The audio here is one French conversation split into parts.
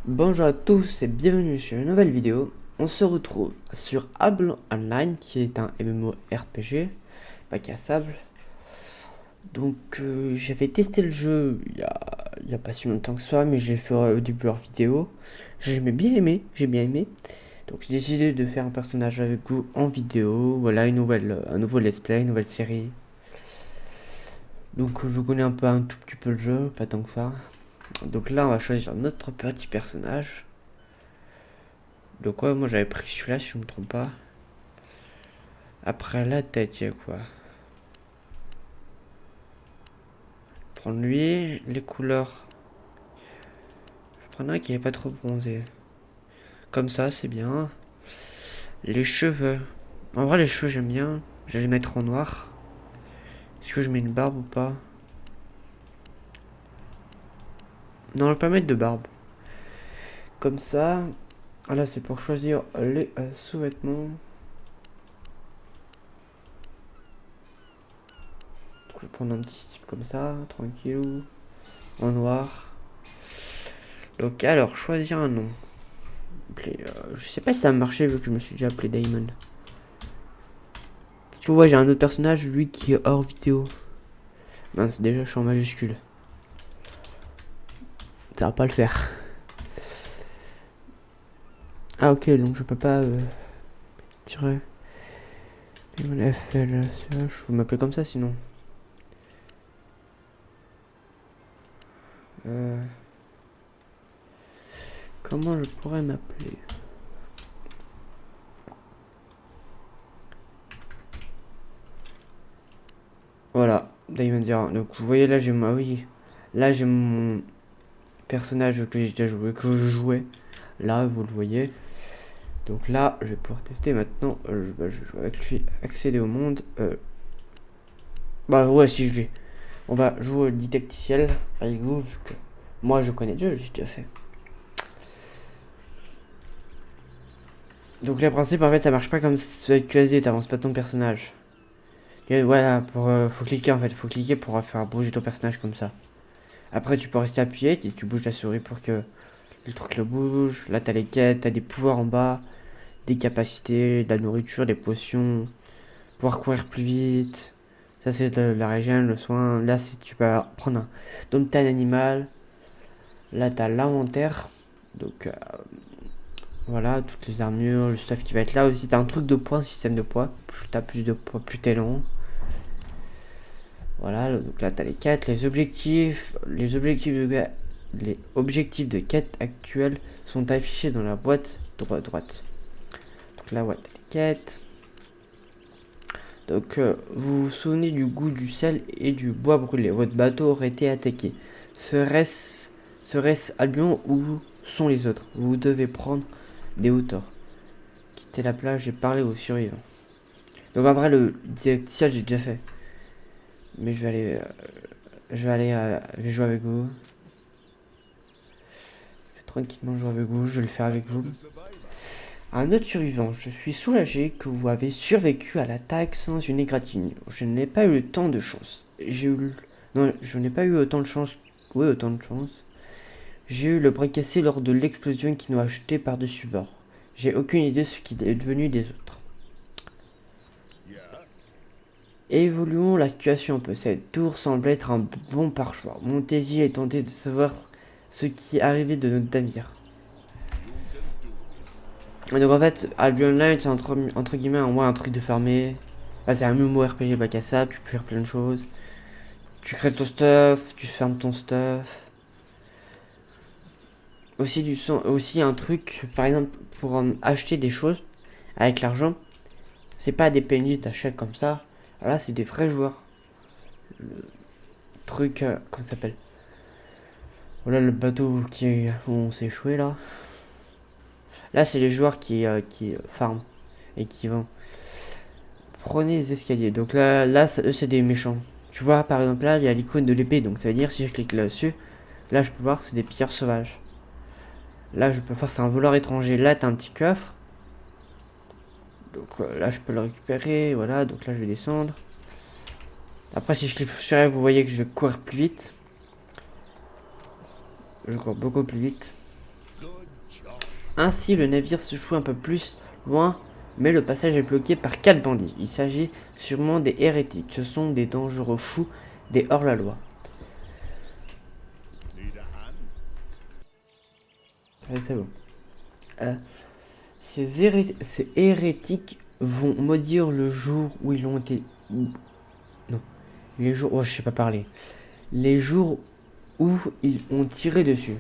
Bonjour à tous et bienvenue sur une nouvelle vidéo. On se retrouve sur Able Online qui est un MMORPG, bac à sable. Donc j'avais testé le jeu il y a pas si longtemps que ça, mais j'ai fait au début leur vidéo. J'ai bien aimé. Donc j'ai décidé de faire un personnage avec vous en vidéo. Voilà un nouveau let's play, une nouvelle série. Donc je connais un tout petit peu le jeu, pas tant que ça. Donc là on va choisir notre petit personnage. Donc ouais, moi j'avais pris celui-là si je me trompe pas. Après la tête, il y a quoi? Prendre lui, les couleurs. Je prendrais qui est pas trop bronzé. Comme ça, c'est bien. Les cheveux. En vrai, les cheveux, j'aime bien. Je vais les mettre en noir. Est-ce que je mets une barbe ou pas? Non, je vais pas mettre de barbe. Comme ça. Ah là, c'est pour choisir les sous-vêtements. Donc, je vais prendre un petit style comme ça, tranquille. En noir. Donc, alors, choisir un nom. Je sais pas si ça a marché vu que je me suis déjà appelé Diamond. Tu vois, j'ai un autre personnage, lui qui est hors vidéo. Mince, déjà je suis en majuscule. Ça va pas le faire. Ah ok, donc je peux pas tirer. FL, je peux m'appeler comme ça sinon. Euh, comment je pourrais m'appeler? Voilà, Diamond dira. Donc vous voyez là j'ai oui. Là j'ai mon personnage que j'ai déjà joué, que je jouais. Là vous le voyez. Donc là je vais pouvoir tester maintenant. Je joue avec lui. Accéder au monde. Bah ouais si je vais. On va jouer au didacticiel avec vous vu que moi je connais déjà, j'ai déjà fait. Donc le principe en fait ça marche pas comme avec QSD, t'avances pas ton personnage. Et voilà, faut cliquer en fait, faut cliquer pour faire bouger ton personnage comme ça. Après tu peux rester appuyé et tu bouges la souris pour que le truc le bouge. Là t'as les quêtes, t'as des pouvoirs en bas, des capacités, de la nourriture, des potions, pouvoir courir plus vite. Ça c'est la régène, le soin. Là tu peux prendre un dompter animal. Là t'as l'inventaire. Donc voilà, toutes les armures, le stuff qui va être là aussi. T'as un truc de points, système de poids. Plus t'as plus de poids, plus t'es long. Voilà, donc là t'as les quêtes, les objectifs. Les objectifs de quête actuels sont affichés dans la boîte droite. Donc là, ouais, t'as les quêtes. Donc vous vous souvenez du goût du sel et du bois brûlé. Votre bateau aurait été attaqué. Serait-ce Albion ou sont les autres? Vous devez prendre des hauteurs. Quitter la plage et parler aux survivants. Donc en vrai le didacticiel j'ai déjà fait. Mais je vais jouer avec vous. Je vais tranquillement jouer avec vous, je vais le faire avec vous. Un autre survivant, je suis soulagé que vous avez survécu à l'attaque sans une égratignure. Je n'ai pas eu le temps de chance. Non, je n'ai pas eu autant de chance. Oui, autant de chance. J'ai eu le bras cassé lors de l'explosion qui nous a jeté par-dessus bord. J'ai aucune idée de ce qui est devenu des autres. Évoluons la situation un peu. Cette tour semble être un bon pare-choix. Montez-y et tentez de savoir ce qui est arrivé de notre navire. Et donc en fait, Albion Online, c'est entre guillemets un truc de fermé. Bah, c'est un MMORPG bac à sable, tu peux faire plein de choses. Tu crées ton stuff, tu fermes ton stuff. Aussi un truc, par exemple, pour acheter des choses avec l'argent, c'est pas des PNJ t'achètes comme ça. Là, c'est des vrais joueurs. Truc, comment ça s'appelle? Voilà le bateau où on s'est échoué là. Là, c'est les joueurs qui farm et qui vont. Prenez les escaliers. Donc là eux, c'est des méchants. Tu vois, par exemple, là, il y a l'icône de l'épée. Donc ça veut dire, si je clique là-dessus, là, je peux voir, c'est des pilleurs sauvages. Là, je peux voir, c'est un voleur étranger. Là, t'as un petit coffre. Donc là, je peux le récupérer. Voilà, donc là, je vais descendre. Après, si je clique sur elle, vous voyez que je vais courir plus vite. Je cours beaucoup plus vite. Ainsi, le navire se choue un peu plus loin, mais le passage est bloqué par 4 bandits. Il s'agit sûrement des hérétiques. Ce sont des dangereux fous, des hors-la-loi. Allez, c'est bon. Ces hérétiques vont maudire le jour où ils ont été... Non. Les jours... Oh, je sais pas parler. Les jours où ils ont tiré dessus.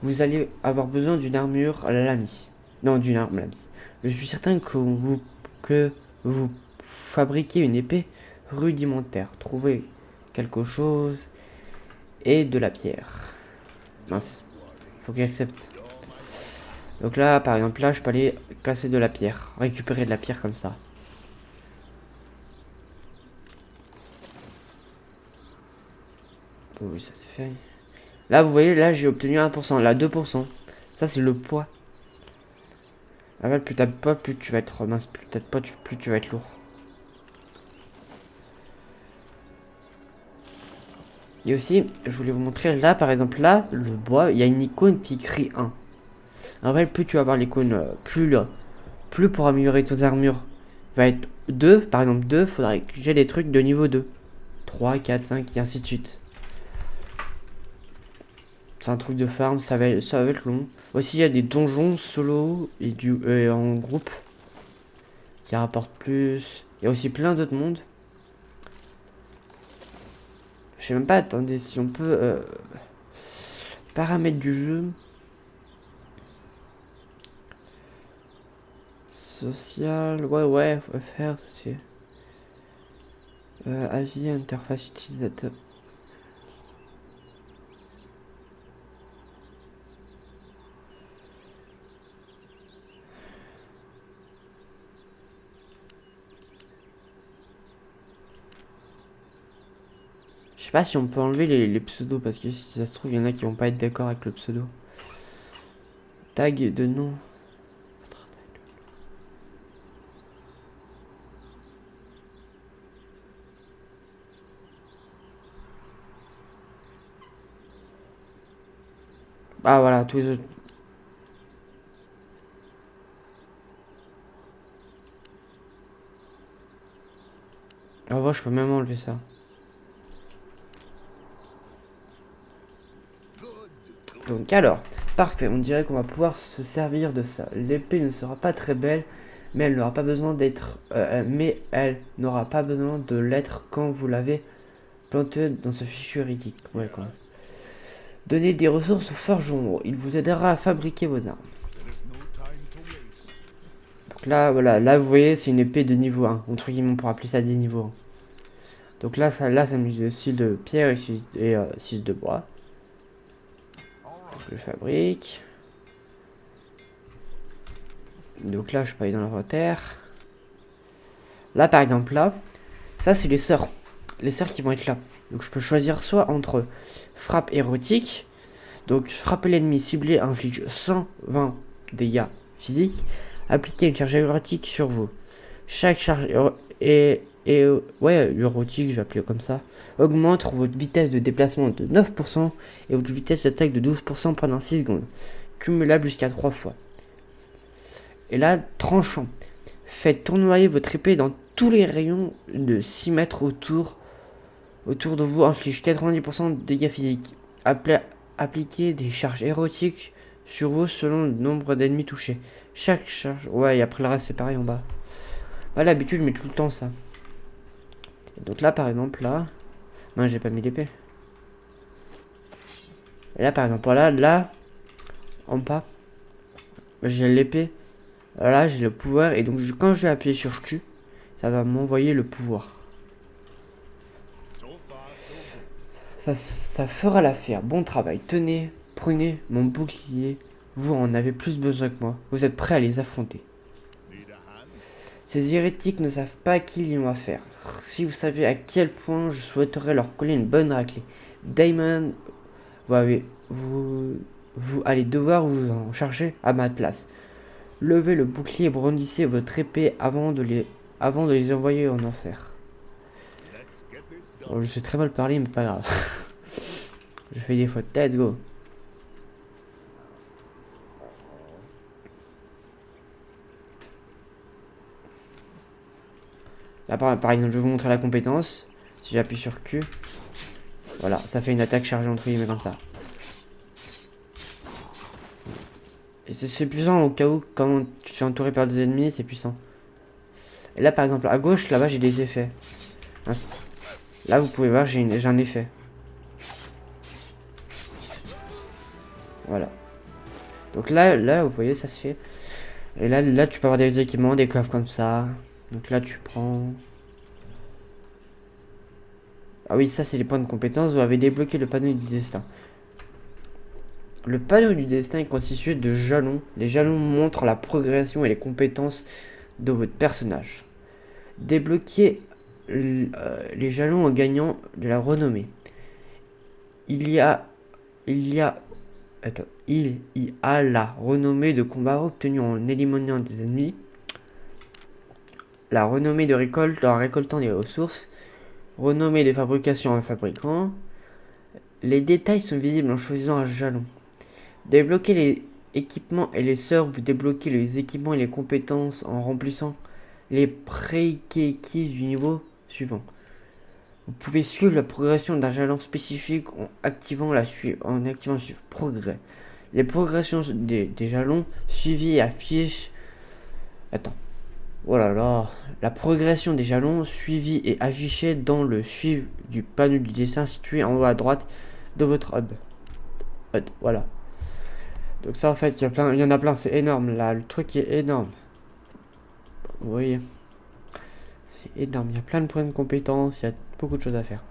Vous allez avoir besoin d'une armure lamy. Non, d'une arme lamy. Je suis certain que vous fabriquez une épée rudimentaire. Trouvez quelque chose et de la pierre. Mince. Faut qu'il accepte. Donc là, par exemple, là, je peux aller casser de la pierre. Récupérer de la pierre comme ça. Oh oui, ça c'est fait. Là, vous voyez, là, j'ai obtenu 1%. Là, 2%. Ça, c'est le poids. Ah ouais, plus t'as de poids, plus tu vas être mince. Plus t'as de poids, plus tu vas être lourd. Et aussi, je voulais vous montrer, là, par exemple, là, le bois, il y a une icône qui écrit 1. En vrai, plus tu vas avoir l'icône, plus pour améliorer tes armures va être 2. Par exemple, 2, faudrait que j'ai des trucs de niveau 2. 3, 4, 5, et ainsi de suite. C'est un truc de farm, ça va être long. Aussi, il y a des donjons solo et en groupe qui rapportent plus. Il y a aussi plein d'autres mondes. Je sais même pas, attendez, si on peut... paramètres du jeu. Social, ouais, faut faire, ça c'est... avis, interface utilisateur. Je sais pas si on peut enlever les pseudos, parce que si ça se trouve, il y en a qui vont pas être d'accord avec le pseudo. Tag de nom. Ah voilà, tous les autres. En vrai, je peux même enlever ça. Donc alors, parfait, on dirait qu'on va pouvoir se servir de ça. L'épée ne sera pas très belle, mais elle n'aura pas besoin d'être... mais elle n'aura pas besoin de l'être quand vous l'avez plantée dans ce fichu hérétique. Ouais, quoi. Donnez des ressources au forgeron, il vous aidera à fabriquer vos armes. Donc là, voilà, là vous voyez, c'est une épée de niveau 1. Entre guillemets, on pourra appeler ça des niveaux 1. Donc là, ça me dit 6 de pierre et 6 de bois. Je fabrique. Donc là, je peux aller dans l'inventaire. Là, par exemple, là, ça, c'est les sorts. Les sorts qui vont être là. Donc je peux choisir soit entre frappe érotique. Donc frapper l'ennemi ciblé inflige 120 dégâts physiques. Appliquer une charge érotique sur vous. Chaque charge érotique, je vais appeler comme ça, augmente votre vitesse de déplacement de 9% et votre vitesse d'attaque de 12% pendant 6 secondes. Cumulable jusqu'à 3 fois. Et là, tranchant. Faites tournoyer votre épée dans tous les rayons de 6 mètres autour de vous, inflige 90% de dégâts physiques. Appliquez des charges érotiques sur vous selon le nombre d'ennemis touchés. Chaque charge... Ouais, et après le reste, c'est pareil en bas. Bah, l'habitude, je mets tout le temps ça. Donc là, par exemple, là... Non, j'ai pas mis l'épée. Et là, par exemple, là, en bas, j'ai l'épée. Là, j'ai le pouvoir. Et donc, quand je vais appuyer sur Q, ça va m'envoyer le pouvoir. Ça fera l'affaire. Bon travail. Tenez, prenez mon bouclier. Vous en avez plus besoin que moi. Vous êtes prêts à les affronter. Ces hérétiques ne savent pas qui ils ont affaire. Si vous savez à quel point je souhaiterais leur coller une bonne raclée. Daemon, vous allez devoir vous en charger à ma place. Levez le bouclier et brandissez votre épée avant de les envoyer en enfer. Bon, je sais très mal parler, mais pas grave. Je fais des fautes. Let's go. Là, par exemple, je vais vous montrer la compétence. Si j'appuie sur Q, voilà, ça fait une attaque chargée entre guillemets comme ça. Et c'est puissant au cas où, quand tu te fais entourer par des ennemis, c'est puissant. Et là, par exemple, à gauche, là-bas, j'ai des effets. Là, vous pouvez voir, j'ai un effet. Voilà. Donc là, vous voyez, ça se fait. Et là, tu peux avoir des équipements, des coffres comme ça. Donc là, tu prends... Ah oui, ça, c'est les points de compétence. Vous avez débloqué le panneau du destin. Le panneau du destin est constitué de jalons. Les jalons montrent la progression et les compétences de votre personnage. Débloquer les jalons en gagnant de la renommée. Il y a la renommée de combat obtenue en éliminant des ennemis, la renommée de récolte en récoltant des ressources, renommée de fabrication en fabriquant. Les détails sont visibles en choisissant un jalon. Débloquer les équipements et les sœurs, vous débloquez les équipements et les compétences en remplissant les prérequis du niveau suivant. Vous pouvez suivre la progression d'un jalon spécifique en activant le suivre progrès. Les progressions des jalons suivis affichent... Attends. Oh là là. La progression des jalons suivis et affichée dans le suivre du panneau du dessin situé en haut à droite de votre hub. Voilà. Donc ça en fait, il y en a plein, c'est énorme là. Le truc est énorme. Vous voyez. C'est énorme. Il y a plein de points de compétences, il y a beaucoup de choses à faire.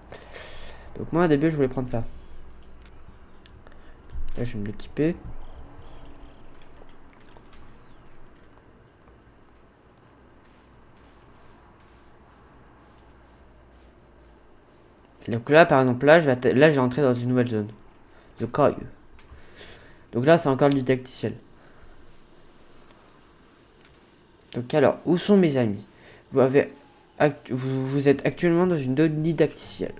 Donc moi au début je voulais prendre ça. Là je vais me l'équiper. Donc là par exemple là je vais entrer dans une nouvelle zone. The Caille. Donc là c'est encore le didacticiel. Donc alors où sont mes amis? Vous êtes actuellement dans une zone didacticielle.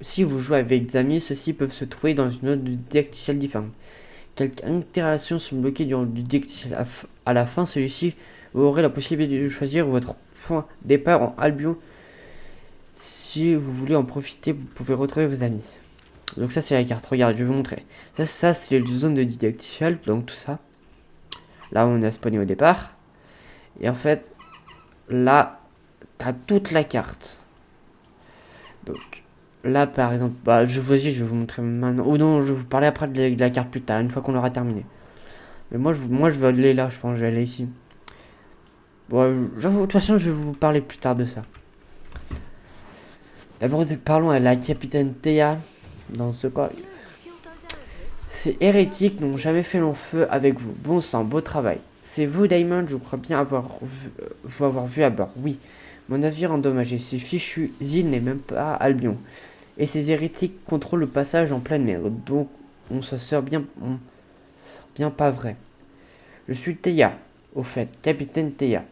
Si vous jouez avec des amis, ceux-ci peuvent se trouver dans une zone didacticielle différente. Quelques interactions sont bloquées durant le didacticiel. À la fin, celui-ci, vous aurez la possibilité de choisir votre point départ en Albion. Si vous voulez en profiter, vous pouvez retrouver vos amis. Donc ça c'est la carte, regarde, je vais vous montrer. Ça c'est les zones de didacticiel, donc tout ça. Là on a spawné au départ. Et en fait, là, t'as toute la carte. Donc, là, par exemple, je vais vous montrer maintenant. Ou non, je vais vous parler après de la carte plus tard, une fois qu'on l'aura terminé. Mais moi, je vais aller là, je pense, je vais aller ici. Bon, de toute façon, je vais vous parler plus tard de ça. D'abord, parlons à la capitaine Théa, dans ce cas. Ces hérétiques n'ont jamais fait long feu avec vous. Bon sang, beau travail. C'est vous, Diamond, je crois bien vous avoir vu à bord. Oui, mon navire endommagé. Ces fichus îles n'est même pas Albion. Et ces hérétiques contrôlent le passage en pleine mer. Donc, on se sort bien pas vrai. Je suis Théa, au fait, capitaine Théa.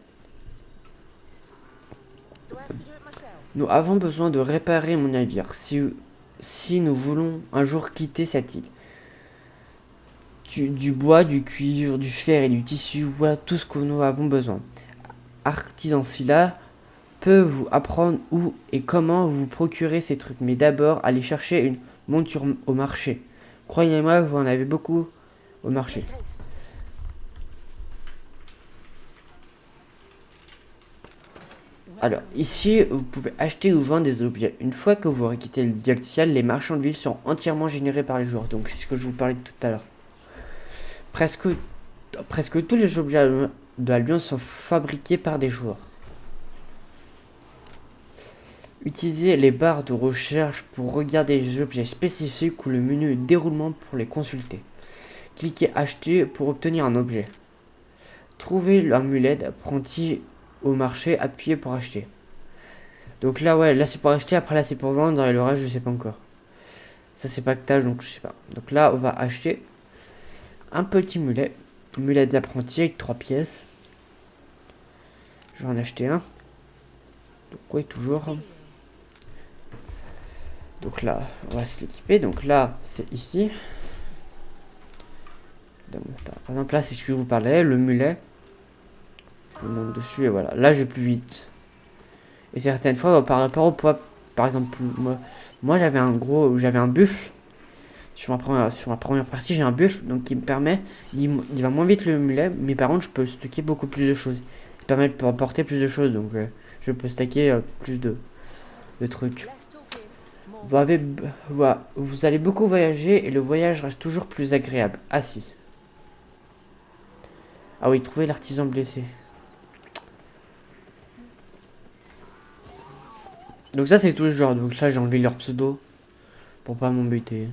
Nous avons besoin de réparer mon navire si nous voulons un jour quitter cette île. Du bois, du cuivre, du fer et du tissu, voilà tout ce que nous avons besoin. Artisan Scylla peut vous apprendre où et comment vous procurer ces trucs, mais d'abord allez chercher une monture au marché. Croyez-moi, vous en avez beaucoup au marché. Alors, ici, vous pouvez acheter ou vendre des objets. Une fois que vous aurez quitté le didacticiel, les marchands de ville sont entièrement générés par les joueurs. Donc, c'est ce que je vous parlais tout à l'heure. Presque tous les objets de Albion sont fabriqués par des joueurs. Utilisez les barres de recherche pour regarder les objets spécifiques ou le menu déroulement pour les consulter. Cliquez acheter pour obtenir un objet. Trouvez l'amulette apprenti au marché, appuyez pour acheter. Donc là ouais, là c'est pour acheter, après là c'est pour vendre et le reste je sais pas encore. Ça c'est pactage donc je sais pas. Donc là on va acheter un petit mulet. Mulet d'apprenti avec 3 pièces. Je vais en acheter un. Donc oui toujours. Donc là on va se l'équiper. Donc là c'est ici. Donc, par exemple là c'est ce que je vous parlais, le mulet. Je monte dessus et voilà. Là je vais plus vite. Et certaines fois, par rapport au poids, par exemple, moi j'avais un buffle. Sur ma première partie, j'ai un buffle, donc qui me permet, il va moins vite le mulet, mais par contre, je peux stocker beaucoup plus de choses. Il permet de porter plus de choses, donc je peux stacker plus de trucs. Vous allez beaucoup voyager et le voyage reste toujours plus agréable. Ah si. Ah oui, trouver l'artisan blessé. Donc ça c'est tout le genre, donc là j'ai enlevé leur pseudo pour pas m'embêter.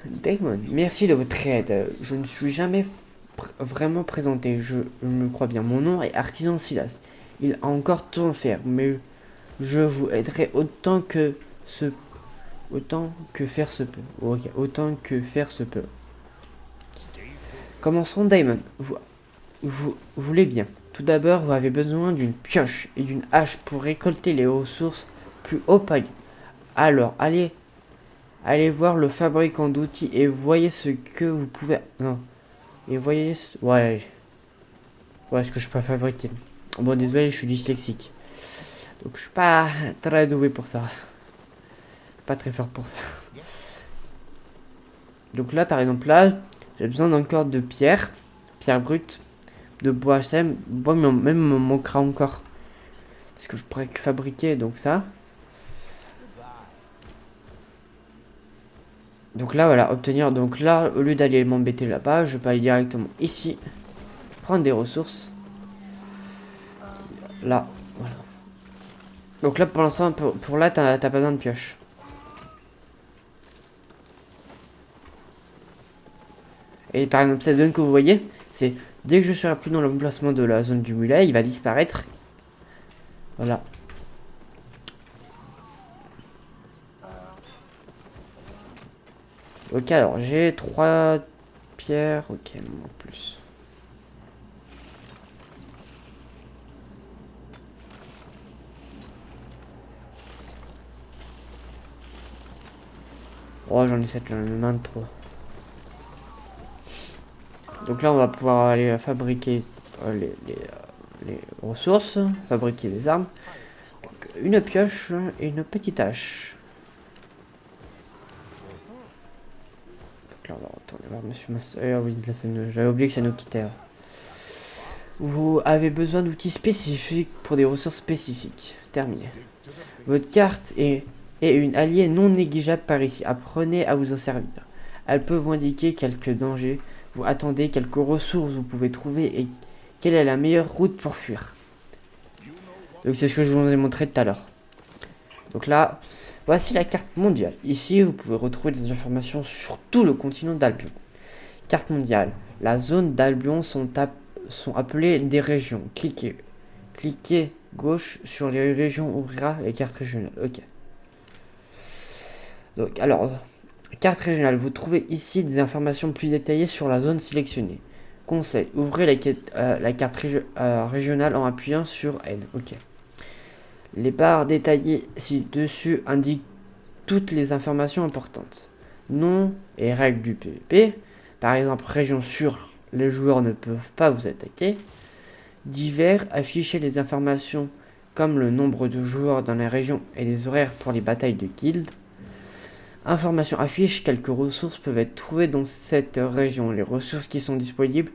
Damon, merci de votre aide. Je ne suis jamais vraiment présenté, je me crois bien. Mon nom est Artisan Silas. Il a encore tout à faire, mais je vous aiderai autant que faire se peut. Ok, autant que faire se peut. Commençons, Damon. Vous voulez bien. Tout d'abord, vous avez besoin d'une pioche et d'une hache pour récolter les ressources plus haut palier. Alors, allez voir le fabricant d'outils et voyez ce que vous pouvez... Non. Et voyez... Ouais, ce que je peux fabriquer. Bon, désolé, je suis dyslexique. Donc, je suis pas très doué pour ça. Pas très fort pour ça. Donc là, par exemple, là, j'ai besoin d'encore de pierre brute, de bois sème. Bois, même me manquera encore. Parce que je pourrais que fabriquer, donc ça. Donc là, voilà, obtenir. Donc là, au lieu d'aller m'embêter là-bas, je peux aller directement ici. Prendre des ressources. Là, voilà. Donc là, pour l'instant, pour là, t'as pas besoin de pioche. Et par exemple, cette zone que vous voyez, c'est dès que je serai plus dans l'emplacement de la zone du mulet, il va disparaître. Voilà. Ok, alors j'ai 3 pierres. Ok, en plus. Oh, j'en ai 7, j'en ai 23. Donc là, on va pouvoir aller fabriquer les ressources, fabriquer des armes. Donc, une pioche et une petite hache. Donc là, on va retourner voir Monsieur Masseur. Ah oui, j'avais oublié que ça nous quittait. Vous avez besoin d'outils spécifiques pour des ressources spécifiques. Terminé. Votre carte est une alliée non négligeable par ici. Apprenez à vous en servir. Elle peut vous indiquer quelques dangers. Vous attendez quelques ressources vous pouvez trouver et quelle est la meilleure route pour fuir. Donc c'est ce que je vous ai montré tout à l'heure. Donc là, voici la carte mondiale. Ici, vous pouvez retrouver des informations sur tout le continent d'Albion. Carte mondiale. La zone d'Albion sont appelées des régions. Cliquez gauche sur les régions ouvrira les cartes régionales. Ok. Donc alors, carte régionale. Vous trouvez ici des informations plus détaillées sur la zone sélectionnée. Conseil. Ouvrez la carte régionale en appuyant sur N. Ok. Les barres détaillées ci-dessus indiquent toutes les informations importantes. Nom et règles du PvP. Par exemple, région sûre, les joueurs ne peuvent pas vous attaquer. Divers, afficher les informations comme le nombre de joueurs dans la région et les horaires pour les batailles de guildes. Information affiche, quelques ressources peuvent être trouvées dans cette région. Les ressources qui sont disponibles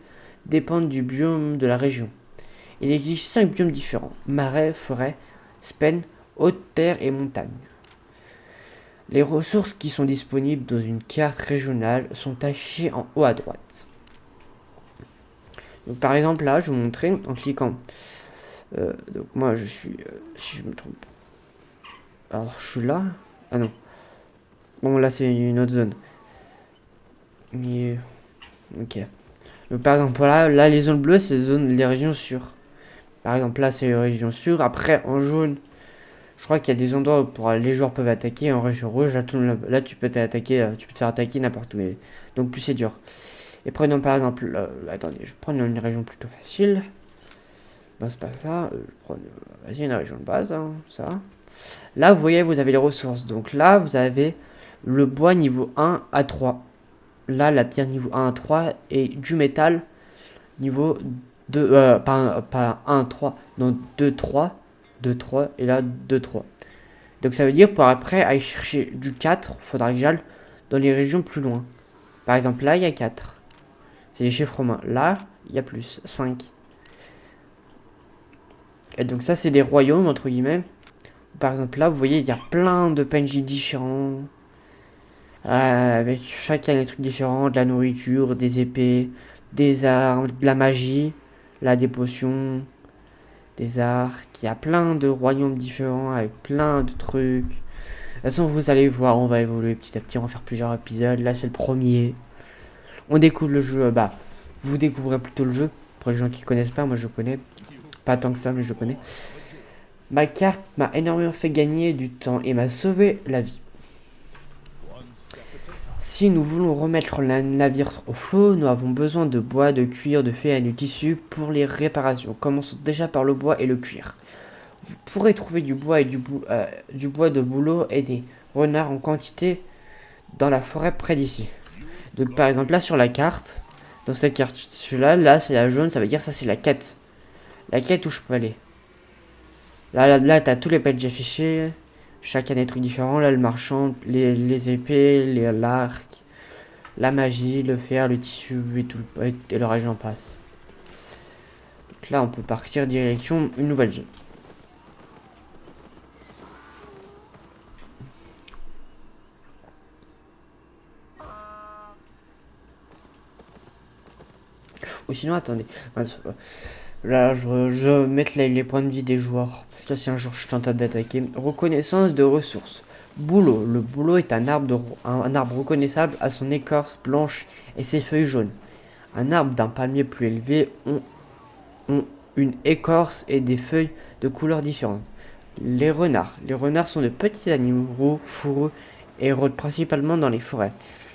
dépendent du biome de la région. Il existe 5 biomes différents: marais, forêt, Spen, haute terre et montagne. Les ressources qui sont disponibles dans une carte régionale sont affichées en haut à droite. Donc, par exemple, là, je vais vous montrer en cliquant. Donc moi, je suis... si je me trompe. Alors, je suis là. Ah non. Bon, là, c'est une autre zone. Mais... ok. Donc, par exemple, là les zones bleues, c'est les régions sûres. Par exemple, là, c'est les régions sûres. Après, en jaune... je crois qu'il y a des endroits où les joueurs peuvent attaquer. En région rouge, là tu peux t'attaquer, tu peux te faire attaquer n'importe où. Donc plus c'est dur. Et prenons par exemple, attendez, je vais prendre une région plutôt facile. Non, c'est pas ça. Je prends, vas-y, une région de base, hein, ça. Là, vous voyez, vous avez les ressources. Donc là, vous avez le bois niveau 1 à 3. Là, la pierre niveau 1 à 3 et du métal niveau 2, pas 1, 3, non 2, 3, 2, 3, et là 2, 3. Donc ça veut dire pour après aller chercher du 4, faudra que j'aille dans les régions plus loin. Par exemple là il y a 4. C'est des chiffres romains. Là il y a plus, 5. Et donc ça c'est des royaumes entre guillemets. Par exemple là vous voyez il y a plein de PNJ différents. Avec chacun des trucs différents, de la nourriture, des épées, des armes, de la magie, là des potions, des arcs. Il y a plein de royaumes différents avec plein de trucs. De toute façon, vous allez voir, on va évoluer petit à petit, on va faire plusieurs épisodes. Là, c'est le premier. On découvre le jeu, bah, vous découvrez plutôt le jeu. Pour les gens qui connaissent pas, moi je connais. Pas tant que ça, mais je le connais. Ma carte m'a énormément fait gagner du temps et m'a sauvé la vie. Si nous voulons remettre le navire au flot, nous avons besoin de bois, de cuir, de fer et de tissu pour les réparations. Commençons déjà par le bois et le cuir. Vous pourrez trouver du bois et du bois de bouleau et des renards en quantité dans la forêt près d'ici. Donc par exemple là sur la carte, dans cette carte là c'est la jaune, ça veut dire ça c'est la quête. La quête où je peux aller. Là t'as tous les PNJ affichés, chacun des trucs différents, là le marchand, les épées, l'arc, la magie, le fer, le tissu et tout et le reste j'en passe. Donc là on peut partir direction une nouvelle zone. Ou sinon attendez. Là, je vais mettre les points de vie des joueurs. Parce que si un jour je tente d'attaquer. Reconnaissance de ressources. Boulot. Le boulot est un arbre reconnaissable à son écorce blanche et ses feuilles jaunes. Un arbre d'un palmier plus élevé ont une écorce et des feuilles de couleurs différentes. Les renards. Les renards sont de petits animaux fourreux et rôdent principalement dans les forêts.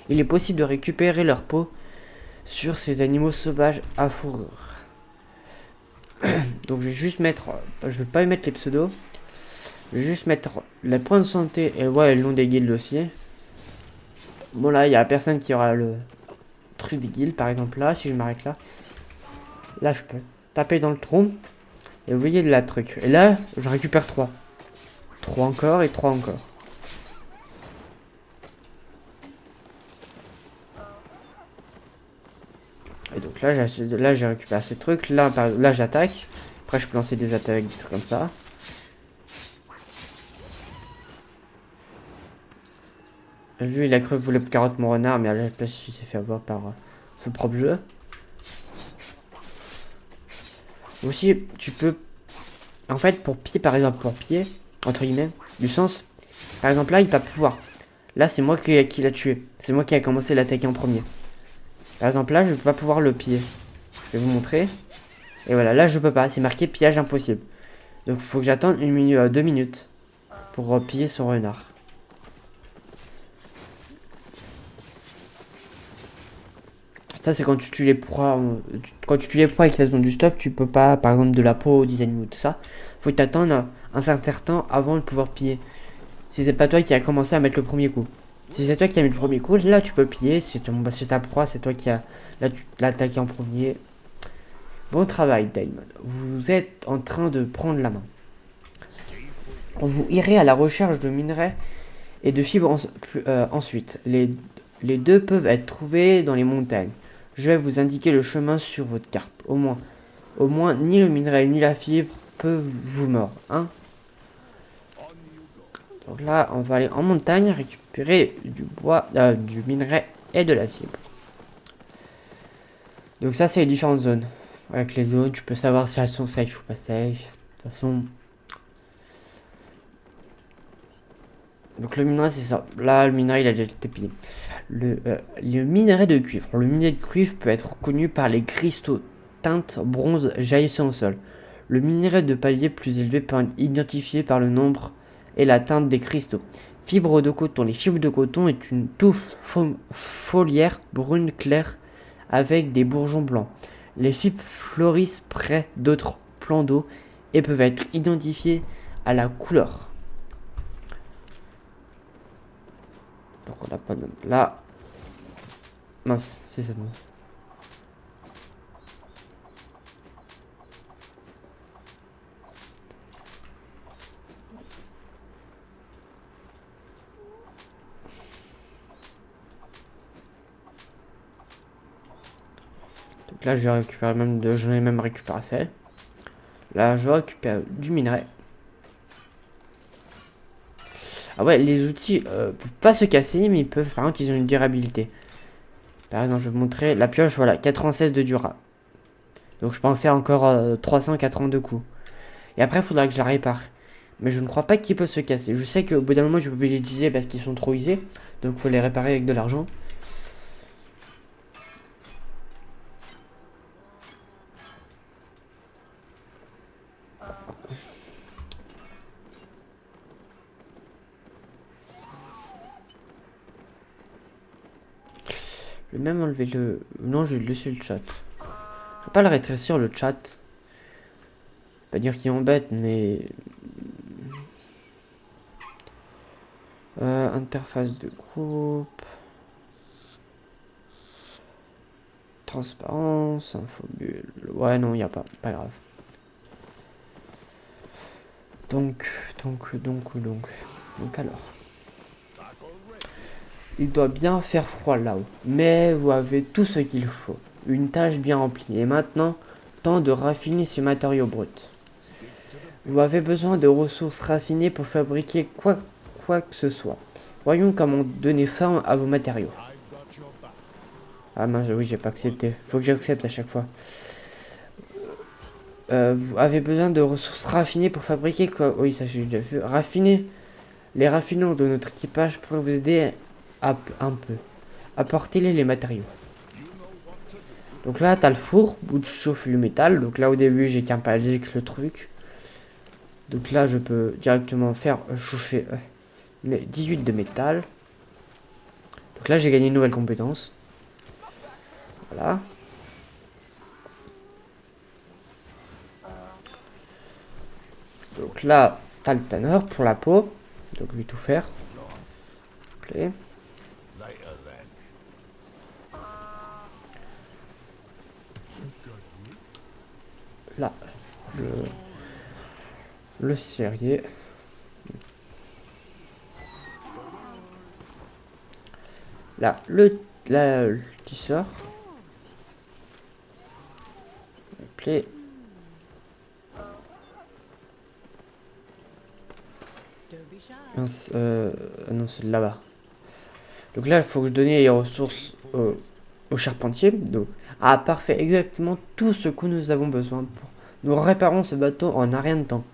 Il est possible de récupérer leur peau sur ces animaux sauvages à fourrure. Donc je vais juste mettre, je vais pas mettre les pseudos, je vais juste mettre les points de santé et ouais, le nom des guildes aussi. Bon là il y a personne qui aura le truc des guildes, par exemple là, si je m'arrête là je peux taper dans le tronc et vous voyez la truc. Et là je récupère 3. 3 encore et 3 encore. Et donc là j'ai récupéré ces trucs, là j'attaque. Après je peux lancer des attaques avec des trucs comme ça. Lui, il a cru que voulait carotte mon renard, mais à la place, il s'est fait avoir par son propre jeu. Aussi, tu peux... En fait, pour pied, par exemple, pour pied, entre guillemets, du sens, par exemple, là, il va pouvoir. Là, c'est moi qui l'a tué. C'est moi qui a commencé à l'attaquer en premier. Par exemple, là, je peux pas pouvoir le piller. Je vais vous montrer. Et voilà, là, je peux pas. C'est marqué pillage impossible. Donc, il faut que j'attende 2 minutes pour piller son renard. Ça, c'est quand tu tues les proies. Quand tu tues les proies et qu'ils ont du stuff, tu peux pas, par exemple, de la peau, des animaux, tout ça. Faut t'attendre un certain temps avant de pouvoir piller. Si c'est pas toi qui a commencé à mettre le premier coup. Si c'est toi qui a mis le premier coup, là tu peux piller. C'est ta proie, c'est toi qui a. Là tu l'as attaqué en premier. Bon travail, Daimon. Vous êtes en train de prendre la main. Vous irez à la recherche de minerais et de fibres ensuite. Les deux peuvent être trouvés dans les montagnes. Je vais vous indiquer le chemin sur votre carte. Au moins, ni le minerai ni la fibre peuvent vous mordre. Hein. Donc là, on va aller en montagne récupérer du bois, du minerai et de la fibre. Donc ça, c'est les différentes zones. Avec les zones, tu peux savoir si elles sont safe ou pas safe. De toute façon... Donc le minerai, c'est ça. Là, le minerai, il a déjà été pillé. Le minerai de cuivre. Le minerai de cuivre peut être reconnu par les cristaux teintes bronze jaillissant au sol. Le minerai de palier plus élevé peut être identifié par le nombre et la teinte des cristaux. Fibres de coton. Les fibres de coton est une touffe foliaire brune claire avec des bourgeons blancs. Les fibres fleurissent près d'autres plants d'eau et peuvent être identifiées à la couleur. Donc on n'a pas de... Là... Mince, c'est ça. Donc là, je vais récupérer j'en ai même récupéré assez. Là, je récupère du minerai. Ah ouais, les outils peuvent pas se casser, mais ils peuvent, par contre, ils ont une durabilité. Par exemple, je vais vous montrer la pioche, voilà, 96 de dura. Donc je peux en faire encore 382 coups. Et après, il faudra que je la répare. Mais je ne crois pas qu'ils peuvent se casser. Je sais qu'au bout d'un moment, je vais obligé d'utiliser parce qu'ils sont trop usés. Donc il faut les réparer avec de l'argent. Je vais même enlever le... Non, je vais laisser le chat. Je vais pas le rétrécir, le chat. Pas dire qu'il embête, mais... interface de groupe... Transparence, infobulle... Ouais, non, il n'y a pas. Pas grave. Donc alors... Il doit bien faire froid là-haut. Mais vous avez tout ce qu'il faut. Une tâche bien remplie. Et maintenant, temps de raffiner ces matériaux bruts. Vous avez besoin de ressources raffinées pour fabriquer quoi que ce soit. Voyons comment donner forme à vos matériaux. Ah mince, oui, j'ai pas accepté. Faut que j'accepte à chaque fois. Vous avez besoin de ressources raffinées pour fabriquer quoi? Oui, ça j'ai déjà vu. Raffiner. Les raffinants de notre équipage pourraient vous aider un peu. Apportez-les les matériaux. Donc là, t'as le four où tu chauffes le métal. Donc là, au début, j'ai qu'un palier avec le truc. Donc là, je peux directement faire chauffer 18 de métal. Donc là, j'ai gagné une nouvelle compétence. Voilà. Donc là, t'as le tanner pour la peau. Donc je vais tout faire. Play. Là, le serrier. Là, le tisseur. Play. Mince, non, c'est là-bas. Donc là, il faut que je donne les ressources au charpentier. Donc, ah, parfait, exactement tout ce que nous avons besoin pour. Nous réparons ce bateau en un rien de temps.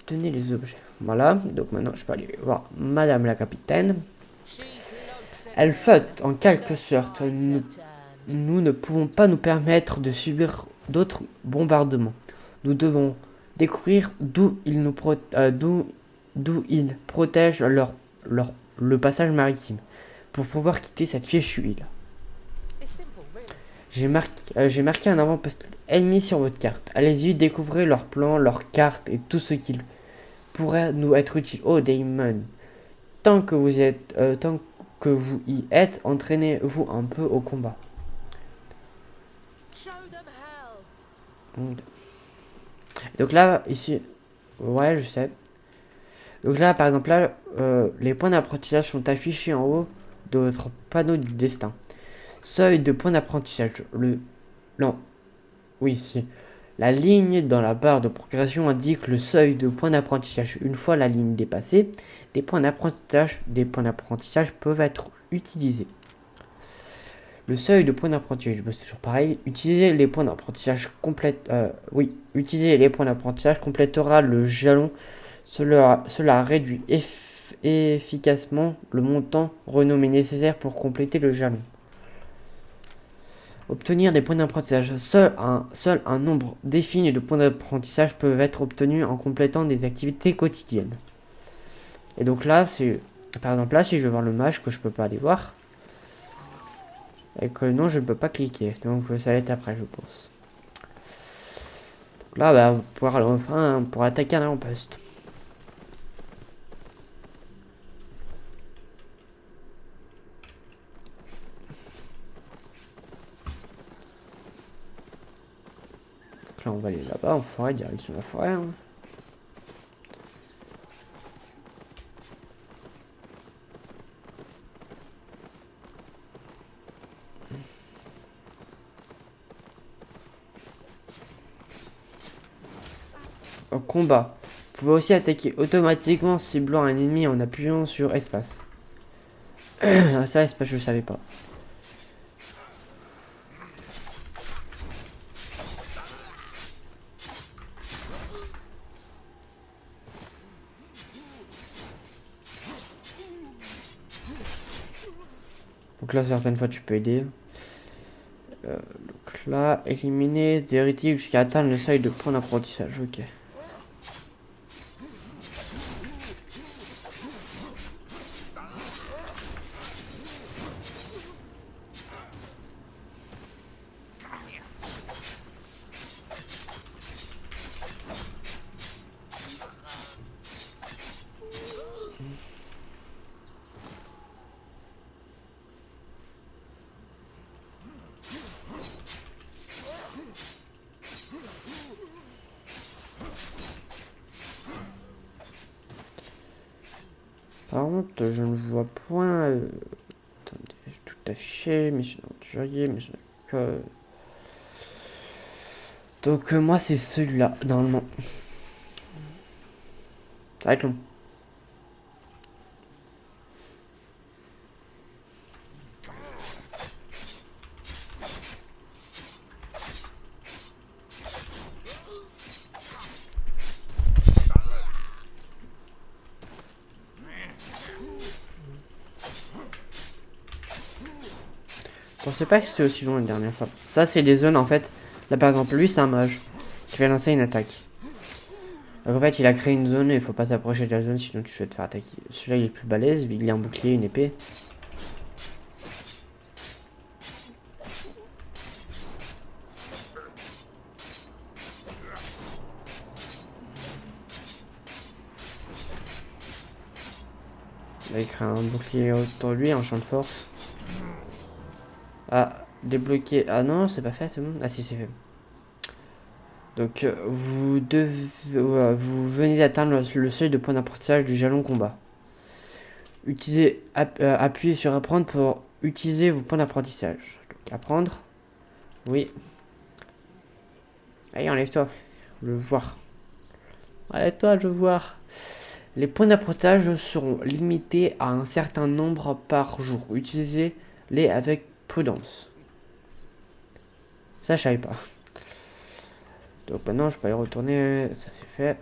Tenez les objets. Voilà, donc maintenant je peux aller voir Madame la capitaine. Elle flotte en quelque sorte. Nous ne pouvons pas nous permettre de subir d'autres bombardements. Nous devons découvrir d'où ils protègent le passage maritime pour pouvoir quitter cette fichue île. J'ai marqué un avant-poste ennemi sur votre carte. Allez-y, découvrez leurs plans, leurs cartes et tout ce qu'ils pourrait nous être utile. Oh Damon, tant que vous y êtes, entraînez-vous un peu au combat. Donc là, ici, ouais, je sais. Donc là, par exemple, là, les points d'apprentissage sont affichés en haut de votre panneau du destin. Seuil de points d'apprentissage. Non, oui, si. La ligne dans la barre de progression indique le seuil de points d'apprentissage. Une fois la ligne dépassée, des points d'apprentissage peuvent être utilisés. Le seuil de points d'apprentissage, c'est toujours pareil. Utiliser les points d'apprentissage complétera le jalon. Cela réduit efficacement le montant renommé nécessaire pour compléter le jalon. Obtenir des points d'apprentissage. Seul un nombre défini de points d'apprentissage peuvent être obtenus en complétant des activités quotidiennes. Et donc là, par exemple là, si je veux voir le match que je peux pas aller voir, et que non, je ne peux pas cliquer. Donc ça va être après, je pense. Donc là, bah, on pourra attaquer un avant-poste. Donc là, on va aller là-bas, en forêt, direction la forêt. Hein. En combat, vous pouvez aussi attaquer automatiquement en ciblant un ennemi en appuyant sur espace. Ça, espace, je savais pas. Donc là, certaines fois, tu peux aider. Donc là, éliminer des héritiers jusqu'à atteindre le seuil de point d'apprentissage. Ok. Par contre, je ne vois point. Attendez, je vais tout affiché. Mission aventurier, mission. Donc, moi, c'est celui-là, normalement. Ça va être long. Je pensais pas que c'était aussi long la dernière fois. Ça, c'est des zones en fait. Là, par exemple, lui, c'est un mage qui va lancer une attaque. Donc, en fait, il a créé une zone et il faut pas s'approcher de la zone sinon tu vas te faire attaquer. Celui-là, il est plus balèze. Il a un bouclier, une épée. Là, il crée un bouclier autour de lui, un champ de force. Ah, débloquer. Ah non, c'est pas fait, c'est bon. Ah si, c'est fait. Donc, vous venez d'atteindre le seuil de point d'apprentissage du jalon combat. Appuyez sur apprendre pour utiliser vos points d'apprentissage. Donc, apprendre. Oui. Allez, enlève-toi. Je veux voir. Enlève-toi, je veux voir. Les points d'apprentissage seront limités à un certain nombre par jour. Utilisez-les avec prudence. Ça, je savais pas. Donc maintenant, je peux y retourner. Ça, c'est fait.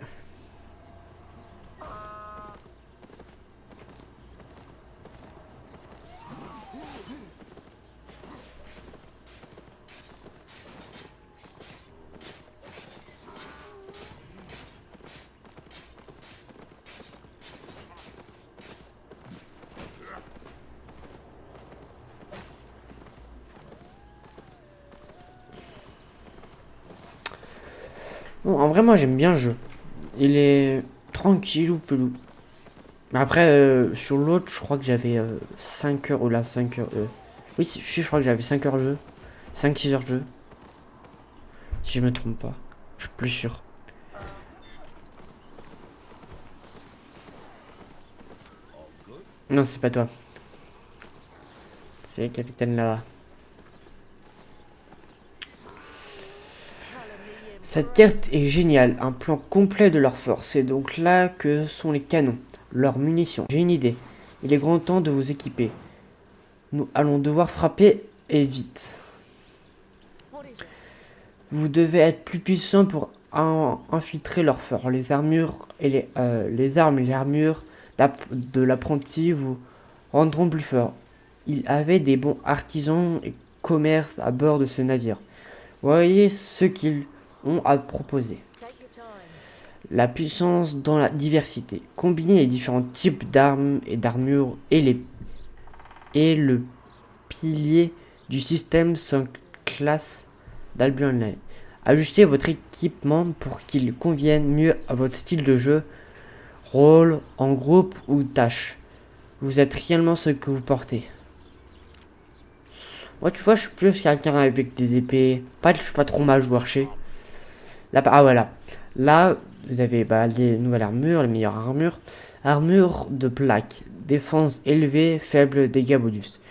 Bon, en vrai, moi, j'aime bien le jeu. Il est tranquille ou pelou. Mais après, sur l'autre, je crois que j'avais 5 heures, ou là, 5 heures. Oui, je crois que j'avais 5 heures de jeu. 5-6 heures de jeu. Si je me trompe pas. Je suis plus sûr. Non, c'est pas toi. C'est le capitaine là-bas. Cette carte est géniale, un plan complet de leurs forces. C'est donc là que sont les canons, leurs munitions. J'ai une idée. Il est grand temps de vous équiper. Nous allons devoir frapper et vite. Vous devez être plus puissant pour infiltrer leur fort. Les armures et les armes et les armures de l'apprenti vous rendront plus fort. Il avait des bons artisans et commerces à bord de ce navire. Voyez ce qu'ils ont à proposer. La puissance dans la diversité. Combiner les différents types d'armes et d'armures et le pilier du système 5 classes d'Albion Online. Ajustez votre équipement pour qu'il convienne mieux à votre style de jeu, rôle, en groupe ou tâche. Vous êtes réellement ce que vous portez. Moi, tu vois, je suis plus quelqu'un avec des épées. Je suis pas trop mage ou archer. Là, ah voilà. Là, vous avez les nouvelles armures, les meilleures armures. Armure de plaque. Défense élevée, faible dégâts bonus.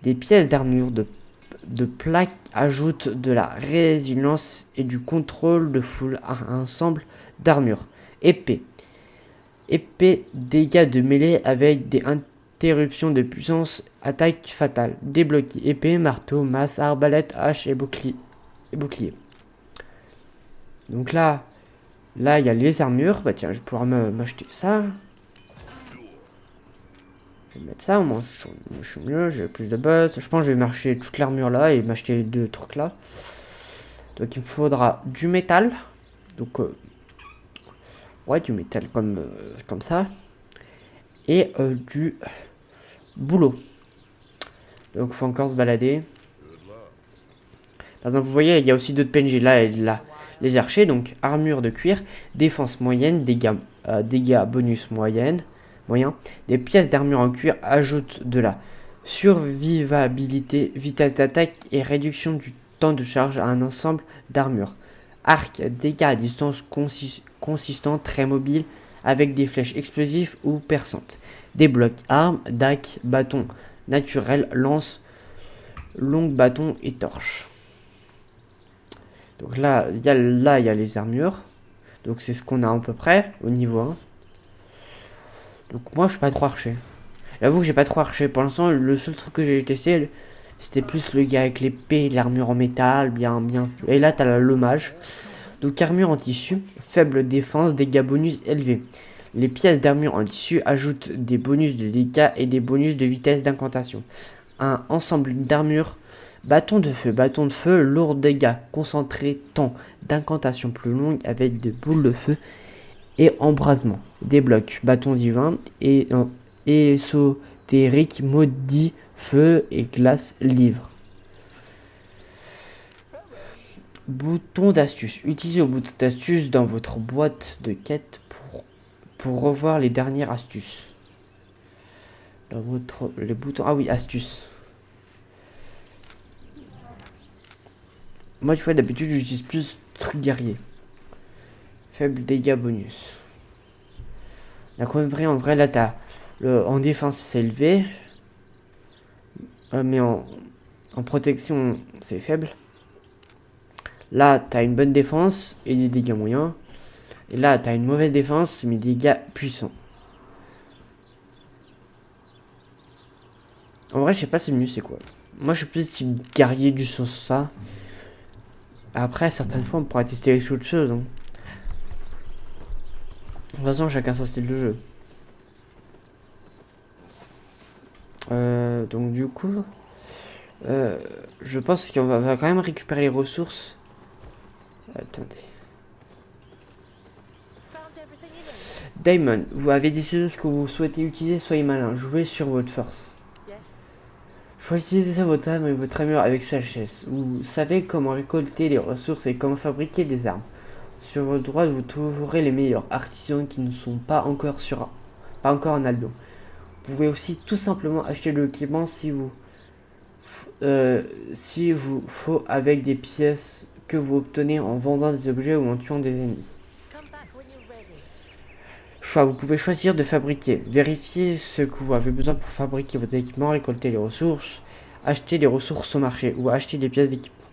Des pièces d'armure de plaque ajoutent de la résilience et du contrôle de foule à un ensemble d'armure. Épée. Épée, dégâts de mêlée avec des interruptions de puissance, attaque fatale. Débloqué. Épée, marteau, masse, arbalète, hache et bouclier. Donc là, il y a les armures. Bah tiens, je vais pouvoir m'acheter ça. Je vais mettre ça, moi je suis mieux, j'ai plus de buzz. Je pense que je vais m'acheter toute l'armure là et m'acheter les deux trucs là. Donc il me faudra du métal. Donc ouais, du métal comme ça. Et du boulot. Donc il faut encore se balader. Par exemple, vous voyez, il y a aussi d'autres PNJ là et là. Les archers, donc armure de cuir, défense moyenne, dégâts bonus moyen. Des pièces d'armure en cuir ajoutent de la survivabilité, vitesse d'attaque et réduction du temps de charge à un ensemble d'armure. Arc, dégâts à distance consistant, très mobile, avec des flèches explosives ou perçantes. Débloque armes, dac, bâton naturel, lance, longue bâton et torche. Donc là, il y a les armures. Donc c'est ce qu'on a à peu près au niveau 1. Donc moi, je suis pas trop archer. J'avoue que j'ai pas trop archer. Pour l'instant, le seul truc que j'ai testé, c'était plus le gars avec l'épée et l'armure en métal, bien. Et là, t'as le mage. Donc armure en tissu, faible défense, dégâts bonus élevés. Les pièces d'armure en tissu ajoutent des bonus de dégâts et des bonus de vitesse d'incantation. Un ensemble d'armure, bâton de feu, lourd dégâts, concentré, temps d'incantation plus longue avec des boules de feu et embrasement. Débloque, bâton divin et ésotérique, maudit, feu et glace, livre. Bouton d'astuce. Utilisez le bouton d'astuce dans votre boîte de quête pour revoir les dernières astuces. Dans les boutons. Ah oui, astuces. Moi, tu vois, d'habitude, j'utilise plus truc guerrier. Faible dégâts bonus. Donc, en vrai, là, t'as en défense, c'est élevé. Mais en protection, c'est faible. Là, t'as une bonne défense et des dégâts moyens. Et là, t'as une mauvaise défense, mais des dégâts puissants. En vrai, je sais pas c'est mieux, c'est quoi. Moi, je suis plus type guerrier du sens ça. Après, certaines fois, on pourra tester avec autre chose. Hein. De toute façon, chacun son style de jeu. Donc, du coup, je pense qu'on va quand même récupérer les ressources. Attendez. Diamond, vous avez décidé ce que vous souhaitez utiliser, soyez malin, jouez sur votre force. Choisissez votre âme et votre armure avec sagesse. Vous savez comment récolter les ressources et comment fabriquer des armes. Sur votre droite, vous trouverez les meilleurs artisans qui ne sont pas encore en Albion. Vous pouvez aussi tout simplement acheter de l'équipement si vous faut avec des pièces que vous obtenez en vendant des objets ou en tuant des ennemis. Choix, vous pouvez choisir de fabriquer. Vérifiez ce que vous avez besoin pour fabriquer votre équipement, récolter les ressources, acheter les ressources au marché ou acheter des pièces d'équipement.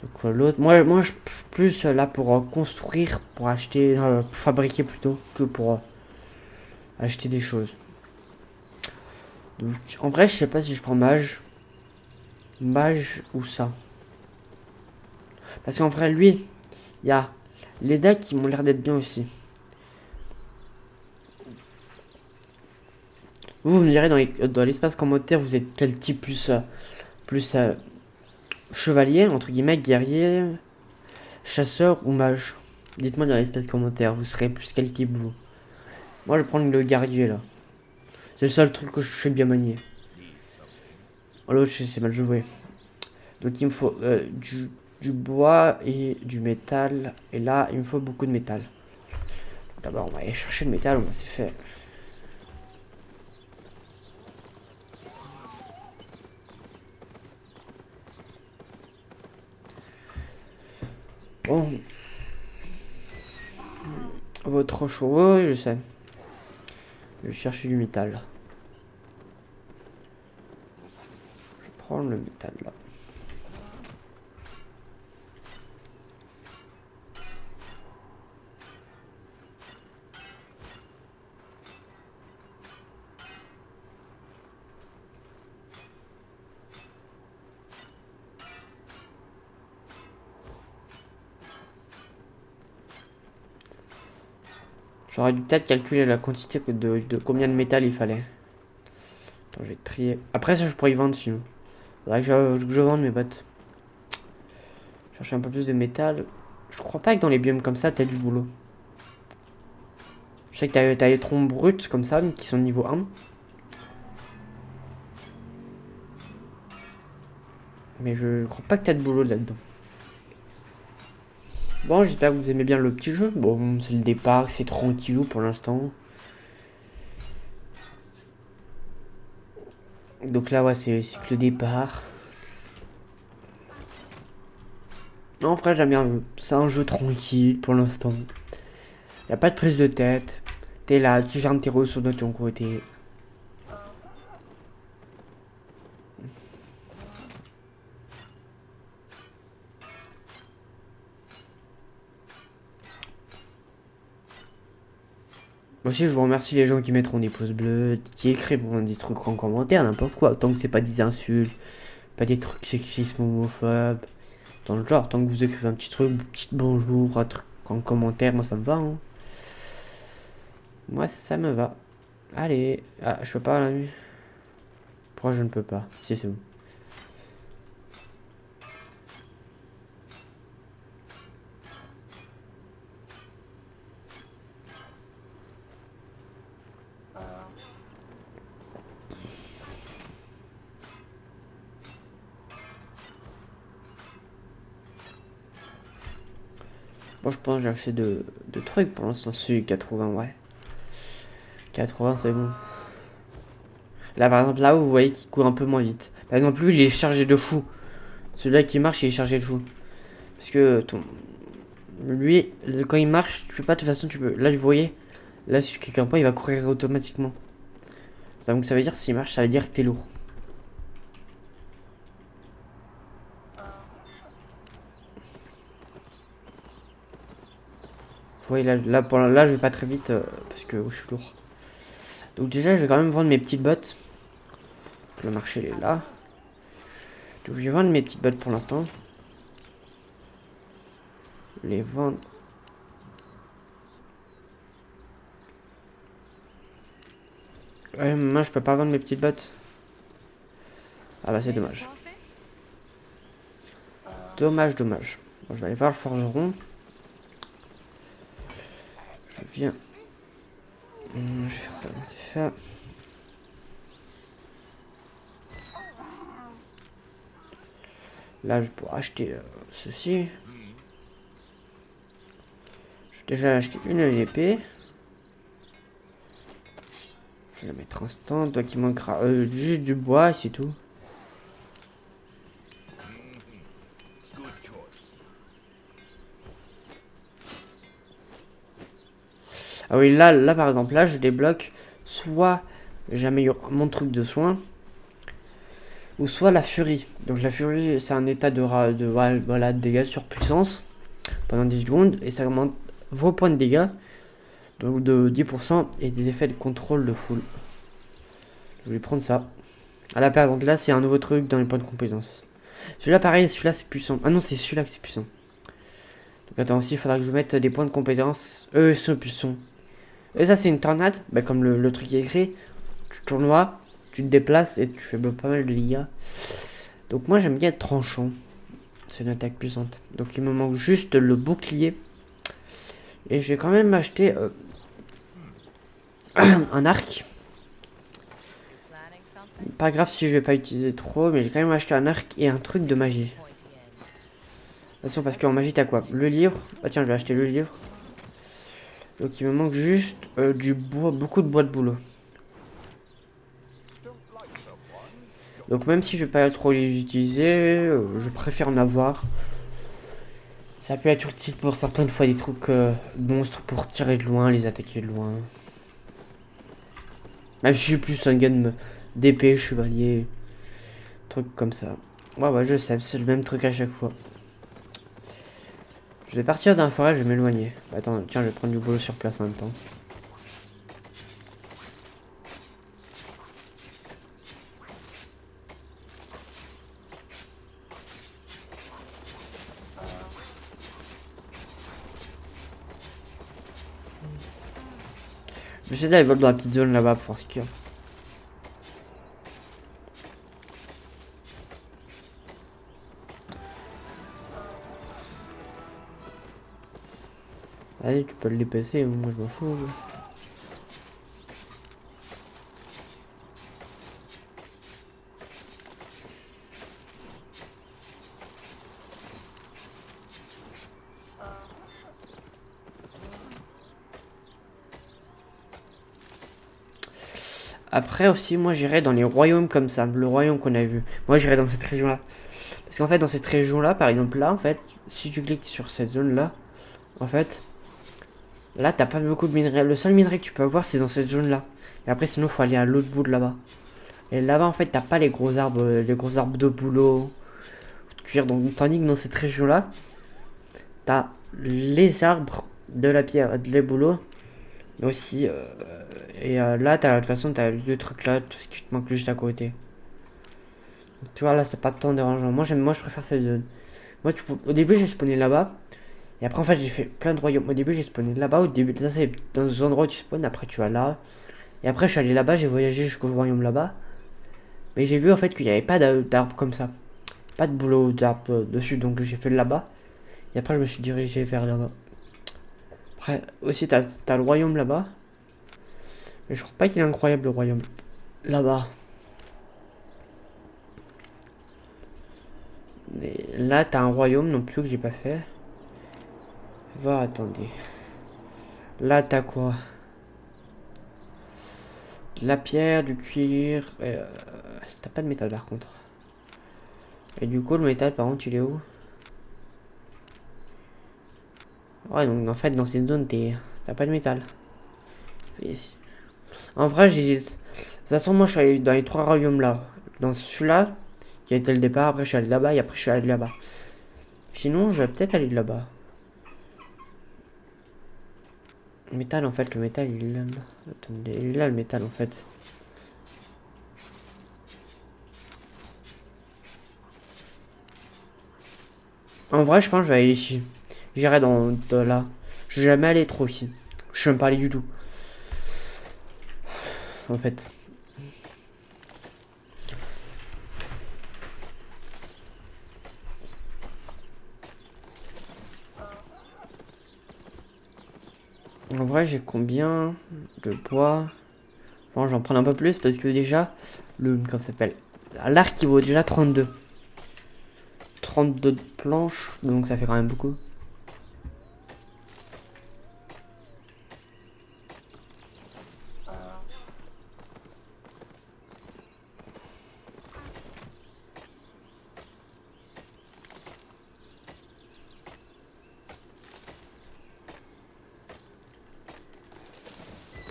Donc l'autre, moi je suis plus là pour construire, pour acheter, pour fabriquer plutôt que pour acheter des choses. Donc, en vrai, je sais pas si je prends mage ou ça. Parce qu'en vrai, lui, il y a les decks qui m'ont l'air d'être bien aussi. Vous me direz dans l'espace commentaire, vous êtes quel type plus chevalier, entre guillemets, guerrier, chasseur ou mage. Dites-moi dans l'espace commentaire, vous serez plus quel type vous. Moi je vais prendre le guerrier là. C'est le seul truc que je sais bien manier. Oh, l'autre c'est mal joué. Donc il me faut du bois et du métal. Et là il me faut beaucoup de métal. D'abord on va aller chercher le métal, au moins c'est fait. Bon. Votre chevaux, je sais. Je vais chercher du métal. Je vais prendre le métal là. J'aurais dû peut-être calculer la quantité de combien de métal il fallait. Attends, je vais trier. Après ça, je pourrais y vendre sinon. Faudrait que je vende mes bottes. Chercher un peu plus de métal. Je crois pas que dans les biomes comme ça, t'as du boulot. Je sais que t'as les troncs bruts comme ça, qui sont niveau 1. Mais je crois pas que t'as de boulot là-dedans. Bon, j'espère que vous aimez bien le petit jeu. Bon, c'est le départ, c'est tranquillou pour l'instant. Donc là, ouais, c'est que le départ. Non, frère, j'aime bien le jeu. C'est un jeu tranquille pour l'instant. Y a pas de prise de tête. T'es là, tu fermes tes ressources de ton côté. Aussi, je vous remercie les gens qui mettront des pouces bleus, qui écrivent des trucs en commentaire, n'importe quoi. Tant que c'est pas des insultes, pas des trucs sexistes, homophobes. Dans le genre, tant que vous écrivez un petit truc, un petit bonjour, un truc en commentaire, moi ça me va. Hein. Moi ça me va. Allez. Ah, je peux pas là. Pourquoi je ne peux pas? Si, c'est bon. Bon, je pense que j'ai assez de trucs pour l'instant. Celui 80, ouais. 80, c'est bon. Là, par exemple, là où vous voyez qu'il court un peu moins vite. Par exemple, lui, il est chargé de fou. Celui-là qui marche, il est chargé de fou. Parce que lui, quand il marche, tu peux pas, de toute façon, tu peux. Là, vous voyez, là, si je clique un point, il va courir automatiquement. Donc, ça veut dire, s'il marche, ça veut dire que t'es lourd. Vous voyez, là, je vais pas très vite parce que je suis lourd. Donc, déjà, je vais quand même vendre mes petites bottes. Le marché, il est là. Donc, je vais vendre mes petites bottes pour l'instant. Les vendre. Ouais, moi, je peux pas vendre mes petites bottes. Ah bah, c'est dommage. Dommage, dommage. Bon, je vais aller voir le forgeron. Je viens. Je vais faire ça. C'est fait. Là, je pourrais acheter ceci. Je vais déjà acheter une épée. Je vais la mettre en stand. Donc, il manquera juste du bois, c'est tout. Ah oui, là par exemple, là, je débloque soit j'améliore mon truc de soin, ou soit la furie. Donc la furie, c'est un état de dégâts sur puissance pendant 10 secondes, et ça augmente vos points de dégâts donc de 10% et des effets de contrôle de foule. Je vais prendre ça. Ah là par exemple, là c'est un nouveau truc dans les points de compétence. Celui-là pareil, celui-là c'est puissant. Ah non, c'est celui-là que c'est puissant. Donc attends, aussi il faudra que je mette des points de compétence. Eux sont puissants. Et ça c'est une tornade, bah, comme le truc est écrit. Tu tournoies, tu te déplaces et tu fais pas mal de dégâts. Donc moi j'aime bien être tranchant. C'est une attaque puissante. Donc il me manque juste le bouclier. Et je vais quand même acheter un arc. Pas grave si je vais pas utiliser trop, mais j'ai quand même acheté un arc et un truc de magie. Attention parce qu'en magie t'as quoi? Le livre. Ah tiens, je vais acheter le livre. Donc il me manque juste du bois, beaucoup de bois de boulot. Donc même si je vais pas trop les utiliser, je préfère en avoir. Ça peut être utile pour certaines fois des trucs monstres pour tirer de loin, les attaquer de loin. Même si je suis plus un gun d'épée, chevalier, trucs comme ça. Ouais, je sais, c'est le même truc à chaque fois. Je vais partir d'un forêt, je vais m'éloigner. Attends, tiens, je vais prendre du boulot sur place en même temps. Je vais essayer d'aller voir dans la petite zone là-bas pour voir ce qu'il y a. Allez, tu peux le dépasser, moi je m'en fous. Après aussi, moi j'irai dans les royaumes comme ça, le royaume qu'on a vu. Moi j'irai dans cette région-là. Parce qu'en fait, dans cette région-là, par exemple là, en fait, si tu cliques sur cette zone-là, en fait, là t'as pas beaucoup de minerais. Le seul minerai que tu peux avoir, c'est dans cette zone-là. Et après, sinon, faut aller à l'autre bout de là-bas. Et là-bas, en fait, t'as pas les gros arbres de boulot, de cuir. Donc, tandis que dans cette région-là, t'as les arbres de la pierre, de les bouleaux, mais aussi. Là, de toute façon, t'as le truc là, tout ce qui te manque juste à côté. Donc, tu vois, là, c'est pas tant dérangeant. Moi, je préfère cette zone. Au début, j'ai spawné là-bas. Et après, en fait, j'ai fait plein de royaumes. Au début, j'ai spawné là-bas. Au début, ça, c'est dans un endroit où tu spawns. Après, tu vas là. Et après, je suis allé là-bas. J'ai voyagé jusqu'au royaume là-bas. Mais j'ai vu, en fait, qu'il n'y avait pas d'arbres comme ça. Pas de boulot d'arbres dessus. Donc, j'ai fait là-bas. Et après, je me suis dirigé vers là-bas. Après, aussi, t'as le royaume là-bas. Mais je crois pas qu'il est incroyable, le royaume. Là-bas. Mais là, t'as un royaume non plus que j'ai pas fait. Attendez. Là, t'as quoi? De la pierre, du cuir. T'as pas de métal par contre. Et du coup, le métal, par contre, il est où? Ouais, donc en fait, dans cette zone, t'as pas de métal. Ici. En vrai, j'ai. De toute façon, moi, je suis allé dans les trois royaumes là. Dans celui-là, qui a été le départ. Après, je suis allé là-bas. Et après, je suis allé là-bas. Sinon, je vais peut-être aller là-bas. Le métal, en fait, le métal, il est là. Attendez, il est là, le métal, en fait. En vrai, je pense que je vais aller ici. J'irai dans là. Je suis jamais allé trop ici. Je suis même pas allé du tout. En fait. En vrai, j'ai combien de bois? Bon, j'en prends un peu plus parce que déjà, comment ça s'appelle? L'arc, il vaut déjà 32. 32 de planches, donc ça fait quand même beaucoup.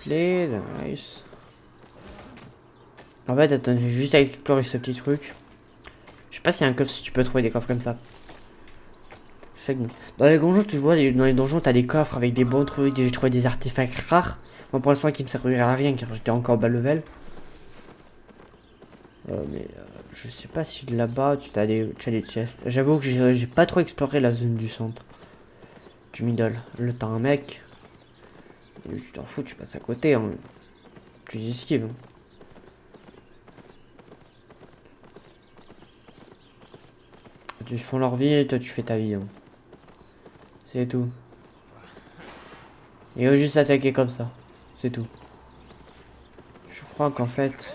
Play, nice. En fait, attends, j'ai juste à explorer ce petit truc. Je sais pas s'il y a un coffre, si tu peux trouver des coffres comme ça. Je sais que dans les donjons, tu vois, dans les donjons, t'as des coffres avec des bons trucs. J'ai trouvé des artefacts rares. Moi, pour l'instant, qui me serviraient à rien car j'étais encore bas level. Je sais pas si là-bas, tu as des chests. J'avoue que j'ai pas trop exploré la zone du centre. Du middle. Là, t'as un mec. Tu t'en fous, tu passes à côté. Hein. Tu esquives. Hein. Ils font leur vie et toi, tu fais ta vie. Hein. C'est tout. Et eux, juste attaquer comme ça. C'est tout. Je crois qu'en fait.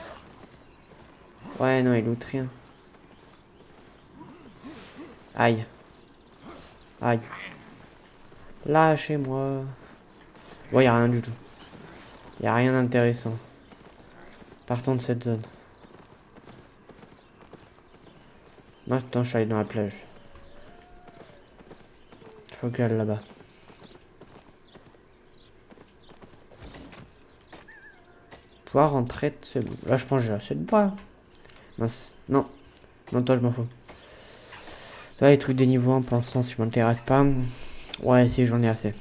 Ouais, non, il loot rien. Aïe. Aïe. Lâchez-moi. Ouais, y a rien du tout. Y a rien d'intéressant. Partons de cette zone. Maintenant, je suis allé dans la plage. Faut que j'aille là-bas. Pouvoir rentrer de ce... Là, je pense que j'ai assez de bois. Mince. Non. Non, toi, je m'en fous. Ça, les trucs de niveau 1, pour l'instant, si m'intéresse pas. Ouais, si, j'en ai assez.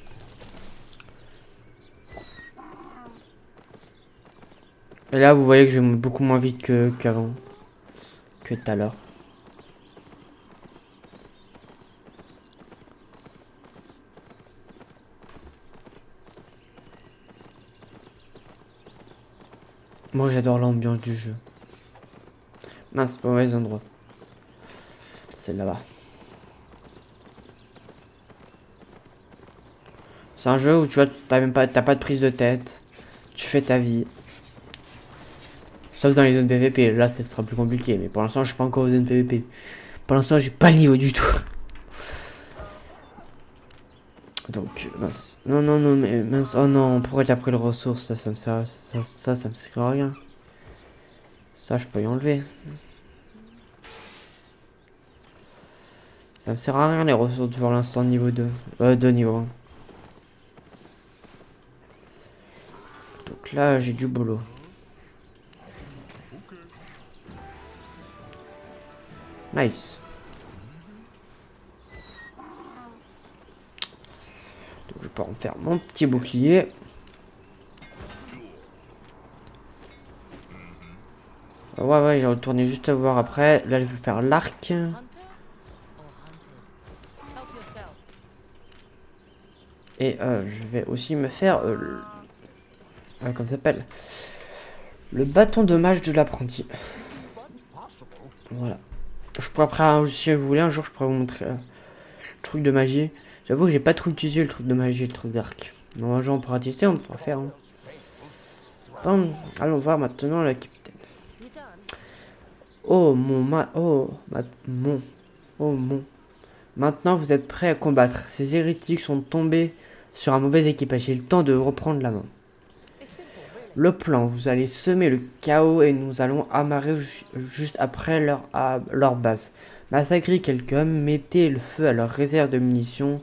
Et là, vous voyez que je vais beaucoup moins vite qu'avant. Que tout à l'heure. Moi j'adore l'ambiance du jeu. Mince, pas mauvais endroit. C'est là-bas. C'est un jeu où tu vois, t'as pas de prise de tête. Tu fais ta vie. Sauf dans les zones PVP. Là, ce sera plus compliqué. Mais pour l'instant, je suis pas encore aux zones PVP. Pour l'instant, j'ai pas le niveau du tout. Donc, mince. Non, non, non, mais mince. Oh non, pourquoi t'as pris le ressource? Ça me sert, ça me sert à rien. Ça, je peux y enlever. Ça me sert à rien les ressources pour l'instant niveau 2. 2 niveau 1. Donc là, j'ai du boulot. Nice. Donc je peux en faire mon petit bouclier. Ouais, j'ai retourné juste à voir après. Là, je vais faire l'arc. Et je vais aussi me faire... comment ça s'appelle? Le bâton de mage de l'apprenti. Voilà. Je pourrais après, si vous voulez, un jour, je pourrais vous montrer le truc de magie. J'avoue que j'ai pas trop utilisé le truc de magie, le truc d'arc. Non, un jour, on pourra tester, on pourra faire. Hein. Bon, allons voir maintenant la capitaine. Oh mon. Maintenant, vous êtes prêts à combattre. Ces hérétiques sont tombés sur un mauvais équipage. Il est le temps de reprendre la main. Le plan, vous allez semer le chaos et nous allons amarrer juste après leur base. Massacrer quelques hommes, mettez le feu à leur réserve de munitions.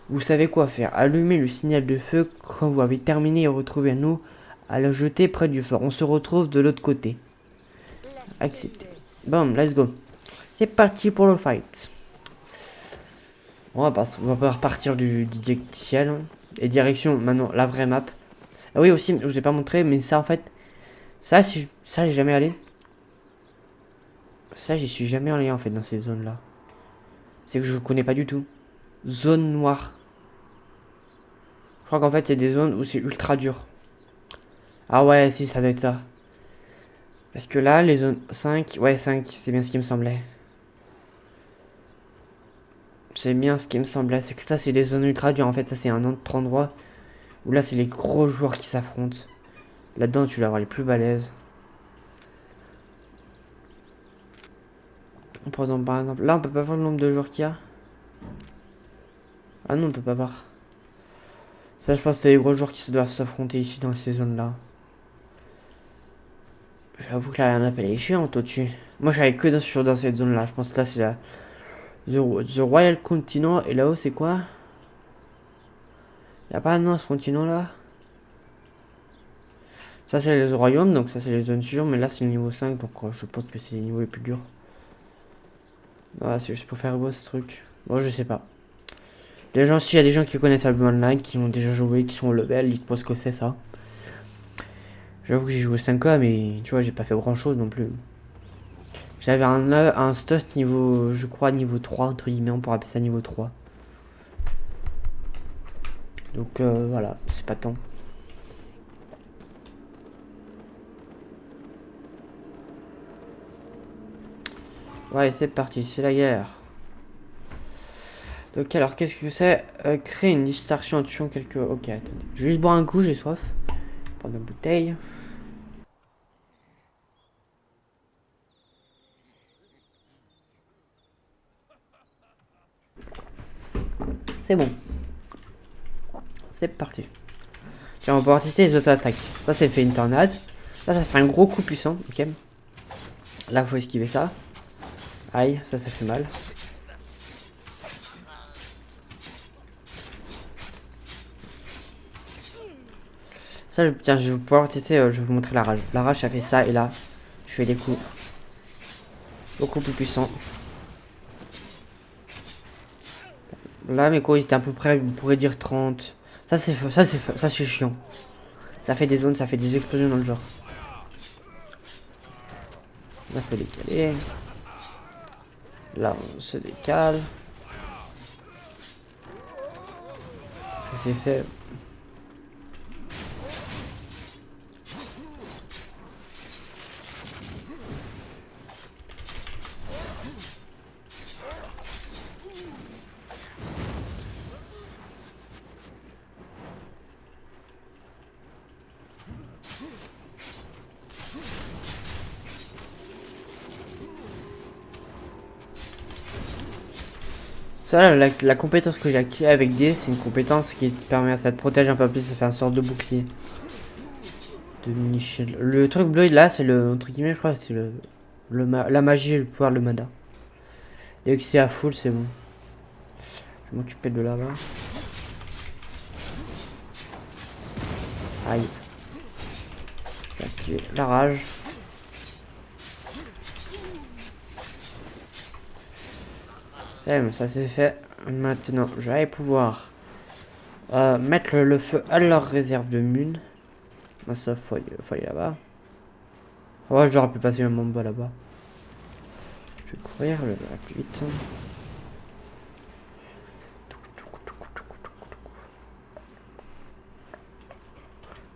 Vous savez quoi faire. Allumez le signal de feu quand vous avez terminé et retrouvez-nous à le jeter près du fort. On se retrouve de l'autre côté. Accepté. Bon, let's go. C'est parti pour le fight. On va repartir du ciel. Et direction, maintenant, la vraie map. Ah oui, aussi, je vous ai pas montré, mais ça, en fait... Ça, j'ai jamais allé. Ça, j'y suis jamais allé, en fait, dans ces zones-là. C'est que je connais pas du tout. Zone noire. Je crois qu'en fait, c'est des zones où c'est ultra dur. Ah ouais, si, ça doit être ça. Parce que là, les zones 5... Ouais, 5, c'est bien ce qui me semblait. C'est bien ce qui me semblait. C'est que ça, c'est des zones ultra dures. En fait, ça, c'est un autre endroit où là, c'est les gros joueurs qui s'affrontent. Là-dedans, tu vas avoir les plus balèzes. Par exemple, là, on peut pas voir le nombre de joueurs qu'il y a. Ah non, on peut pas voir. Ça, je pense que c'est les gros joueurs qui se doivent s'affronter ici dans ces zones-là. J'avoue que la map, elle est chiante au-dessus. Moi, je savais que dans cette zone-là. Je pense que là, c'est la... The Royal Continent. Et là-haut, c'est quoi? Y'a pas un nom à ce continent-là? Ça, c'est les royaumes. Donc, ça, c'est les zones sûres. Mais là, c'est le niveau 5. Donc, je pense que c'est les niveaux les plus durs. Ah, c'est juste pour faire beau ce truc. Bon, je sais pas. Les gens, s'il y a des gens qui connaissent Albion Online, qui ont déjà joué, qui sont au level, dites-moi ce que c'est ça. J'avoue que j'ai joué 5K, mais tu vois, j'ai pas fait grand chose non plus. J'avais un Stus niveau, je crois, niveau 3, entre guillemets, on pourrait appeler ça niveau 3. Donc voilà, c'est pas tant. Ouais, c'est parti, c'est la guerre. Donc alors, qu'est-ce que c'est? Créer une distorsion en tuant quelques... Ok, attendez. Je vais juste boire un coup, j'ai soif. Prendre une bouteille. C'est bon. C'est parti. Tiens, on va pouvoir tester les autres attaques. Ça, c'est fait une tornade. Ça fait un gros coup puissant. Ok. Là, faut esquiver ça. Aïe, ça fait mal. Ça, tiens, je vais pouvoir tester, je vais vous montrer la rage. La rage, ça fait ça, et là, je fais des coups beaucoup plus puissants. Là, mes coups, ils étaient à peu près, on pourrait dire 30. Ça, c'est chiant. Ça fait des zones, ça fait des explosions dans le genre. Là, faut décaler. Là, on se décale. Ça, c'est fait. Ça, la compétence que j'ai activée avec D, c'est une compétence qui te permet, ça te protège un peu plus, ça fait un sorte de bouclier. De Michel. Le truc bleu là, c'est le, entre guillemets, je crois, c'est la magie et le pouvoir de mana. Dès que c'est à full, c'est bon. Je vais m'occuper de là-bas. Aïe. Je vais activer la rage. Ça c'est fait. Maintenant, je vais pouvoir mettre le feu à leur réserve de mune. Bah, ça, faut aller là-bas. Ouais, j'aurais pu passer un bas là-bas. Je vais courir, je vais aller plus vite.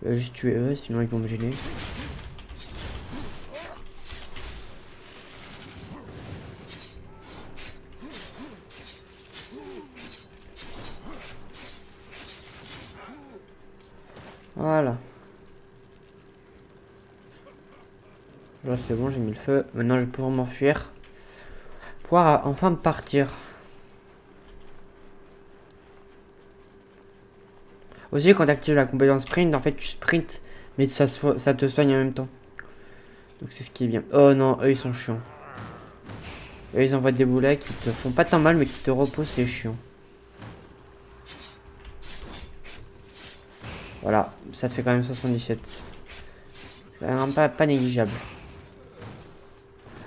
Je vais juste tuer eux, sinon ils vont me gêner. Voilà. Là c'est bon, j'ai mis le feu. Maintenant je vais pouvoir m'enfuir. Pouvoir enfin partir. Aussi quand tu actives la compétence sprint, en fait tu sprints, mais ça te soigne en même temps. Donc c'est ce qui est bien. Oh non, eux ils sont chiants. Eux ils envoient des boulets qui te font pas tant mal mais qui te reposent, c'est chiant. Voilà, ça te fait quand même 77. C'est quand même pas négligeable.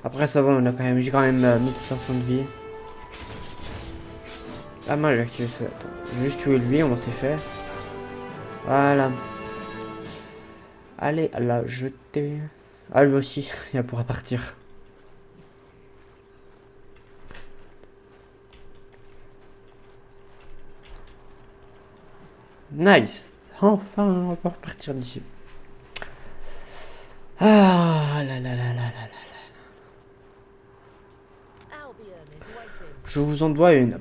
Après ça va, j'ai quand même 1500 de vie. Ah moi j'ai activé ça. Attends, je vais juste tuer lui, on s'est fait. Voilà. Allez, à la jeter. Ah lui aussi, il pourra partir. Nice. Enfin, on va pouvoir partir d'ici. Ah là là là là là là. Je vous en dois une.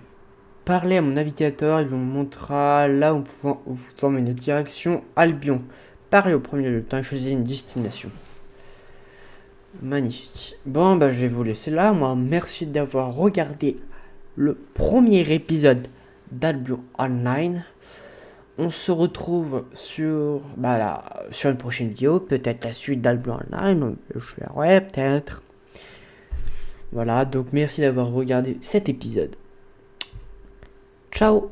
Parlez à mon navigateur, il vous montrera là où vous emmène direction Albion. Parlez au premier le temps et choisissez une destination. Magnifique. Bon, bah, je vais vous laisser là. Moi, merci d'avoir regardé le premier épisode d'Albion Online. On se retrouve sur, sur une prochaine vidéo. Peut-être la suite d'Albion Online. Je verrai, peut-être. Voilà, donc merci d'avoir regardé cet épisode. Ciao!